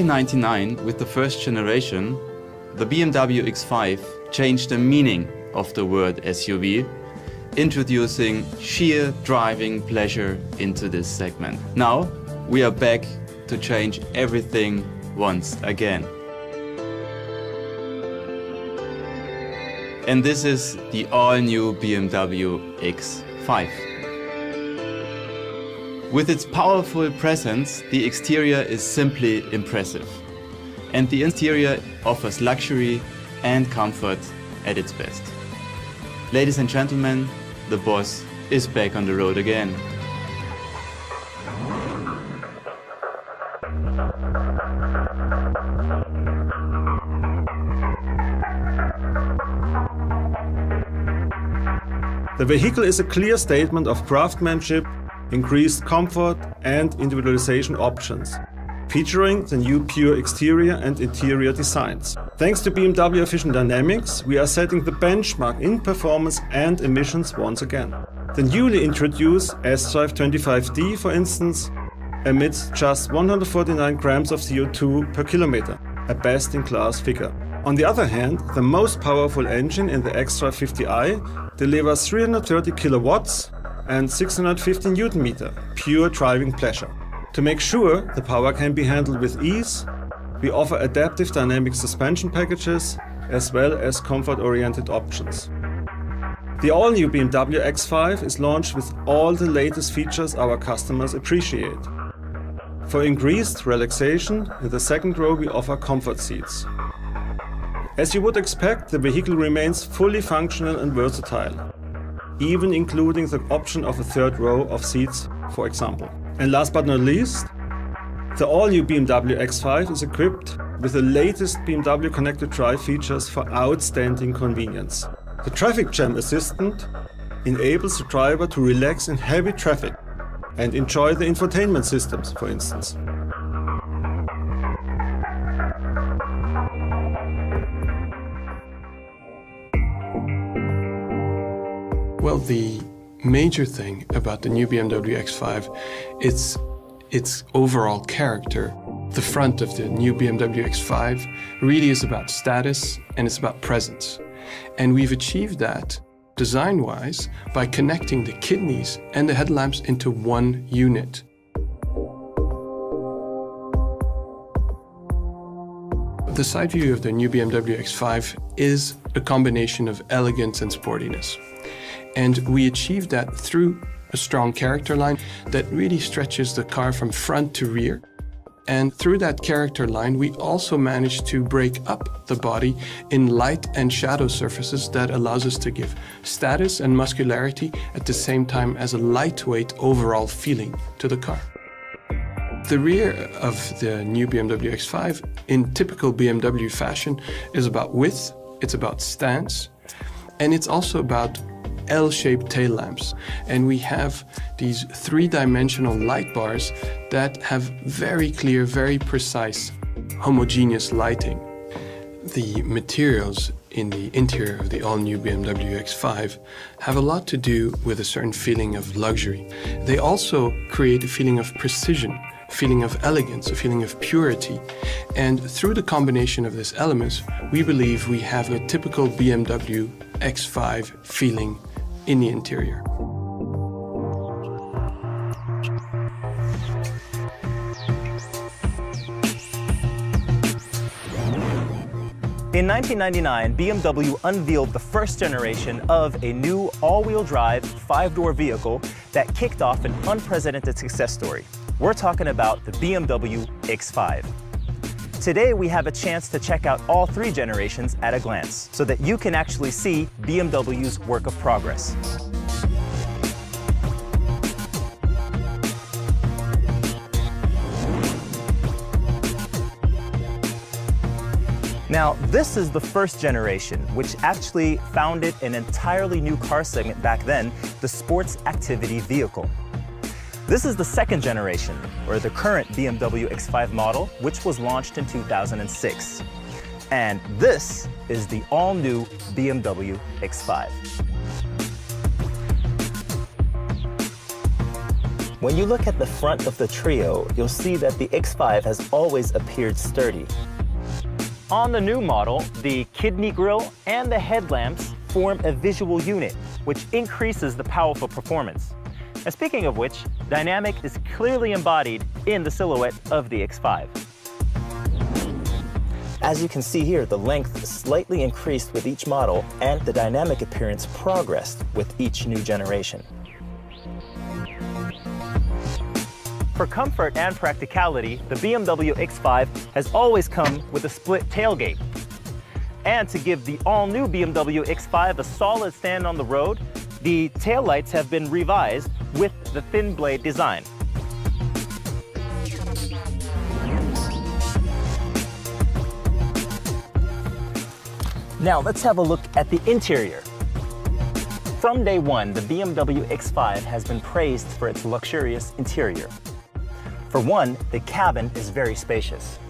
in '99, with the first generation, the BMW X5 changed the meaning of the word SUV, introducing sheer driving pleasure into this segment. Now, we are back to change everything once again. And this is the all-new BMW X5. With its powerful presence, the exterior is simply impressive. And the interior offers luxury and comfort at its best. Ladies and gentlemen, the boss is back on the road again. The vehicle is a clear statement of craftsmanship, increased comfort and individualization options, featuring the new pure exterior and interior designs. Thanks to BMW Efficient Dynamics, we are setting the benchmark in performance and emissions once again. The newly introduced S-Drive 25D, for instance, emits just 149 grams of CO2 per kilometer, a best-in-class figure. On the other hand, the most powerful engine in the X-Drive 50i delivers 330 kilowatts and 650 Newton-meter, pure driving pleasure. To make sure the power can be handled with ease, we offer adaptive dynamic suspension packages as well as comfort-oriented options. The all-new BMW X5 is launched with all the latest features our customers appreciate. For increased relaxation, in the second row we offer comfort seats. As you would expect, the vehicle remains fully functional and versatile, even including the option of a third row of seats, for example. And last but not least, the all-new BMW X5 is equipped with the latest BMW Connected Drive features for outstanding convenience. The Traffic Jam Assistant enables the driver to relax in heavy traffic and enjoy the infotainment systems, for instance. Well, the major thing about the new BMW X5 is its overall character. The front of the new BMW X5 really is about status and it's about presence. And we've achieved that design-wise by connecting the kidneys and the headlamps into one unit. The side view of the new BMW X5 is a combination of elegance and sportiness. And we achieved that through a strong character line that really stretches the car from front to rear. And through that character line, we also managed to break up the body in light and shadow surfaces that allows us to give status and muscularity at the same time as a lightweight overall feeling to the car. The rear of the new BMW X5, in typical BMW fashion, is about width, it's about stance, and it's also about L-shaped tail lamps. And we have these three-dimensional light bars that have very clear, very precise, homogeneous lighting. The materials in the interior of the all-new BMW X5 have a lot to do with a certain feeling of luxury. They also create a feeling of precision, a feeling of elegance, a feeling of purity. And through the combination of these elements, we believe we have a typical BMW X5 feeling in the interior. In 1999, BMW unveiled the first generation of a new all-wheel drive, five-door vehicle that kicked off an unprecedented success story. We're talking about the BMW X5. Today, we have a chance to check out all three generations at a glance so that you can actually see BMW's work of progress. Now, this is the first generation, which actually founded an entirely new car segment back then, the sports activity vehicle. This is the second generation, or the current BMW X5 model, which was launched in 2006. And this is the all-new BMW X5. When you look at the front of the trio, you'll see that the X5 has always appeared sturdy. On the new model, the kidney grille and the headlamps form a visual unit, which increases the powerful performance. And speaking of which, dynamic is clearly embodied in the silhouette of the X5. As you can see here, the length slightly increased with each model, and the dynamic appearance progressed with each new generation. For comfort and practicality, the BMW X5 has always come with a split tailgate. And to give the all-new BMW X5 a solid stand on the road, the taillights have been revised with the thin blade design. Now let's have a look at the interior. From day one, the BMW X5 has been praised for its luxurious interior. For one, the cabin is very spacious.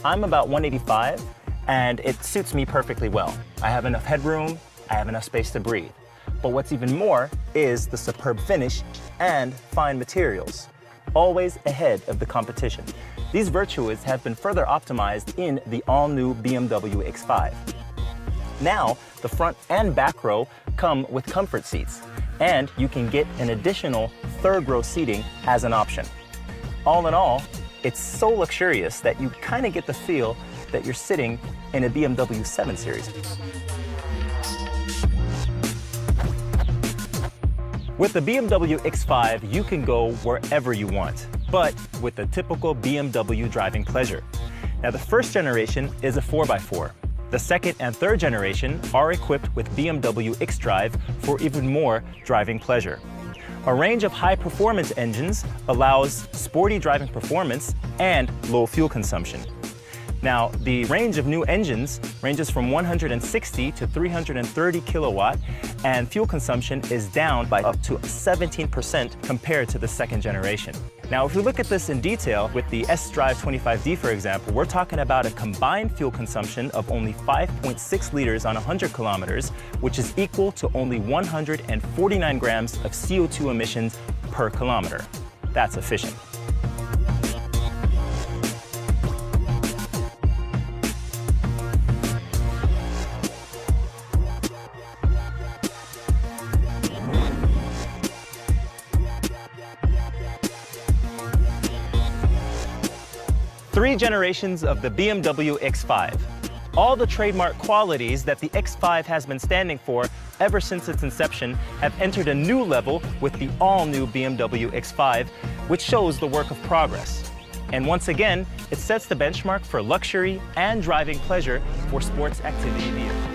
I'm about 185, and it suits me perfectly well. I have enough headroom, I have enough space to breathe. But what's even more is the superb finish and fine materials, always ahead of the competition. These virtues have been further optimized in the all-new BMW X5. Now, the front and back row come with comfort seats, and you can get an additional third row seating as an option. All in all, it's so luxurious that you kind of get the feel that you're sitting in a BMW 7 Series. With the BMW X5, you can go wherever you want, but with the typical BMW driving pleasure. Now, the first generation is a 4x4. The second and third generation are equipped with BMW xDrive for even more driving pleasure. A range of high-performance engines allows sporty driving performance and low fuel consumption. Now, the range of new engines ranges from 160 to 330 kilowatt, and fuel consumption is down by up to 17% compared to the second generation. Now, if we look at this in detail, with the xDrive 25D, for example, we're talking about a combined fuel consumption of only 5.6 liters on 100 kilometers, which is equal to only 149 grams of CO2 emissions per kilometer. That's efficient. Three generations of the BMW X5. All the trademark qualities that the X5 has been standing for ever since its inception have entered a new level with the all-new BMW X5, which shows the work of progress. And once again, it sets the benchmark for luxury and driving pleasure for sports activity vehicles.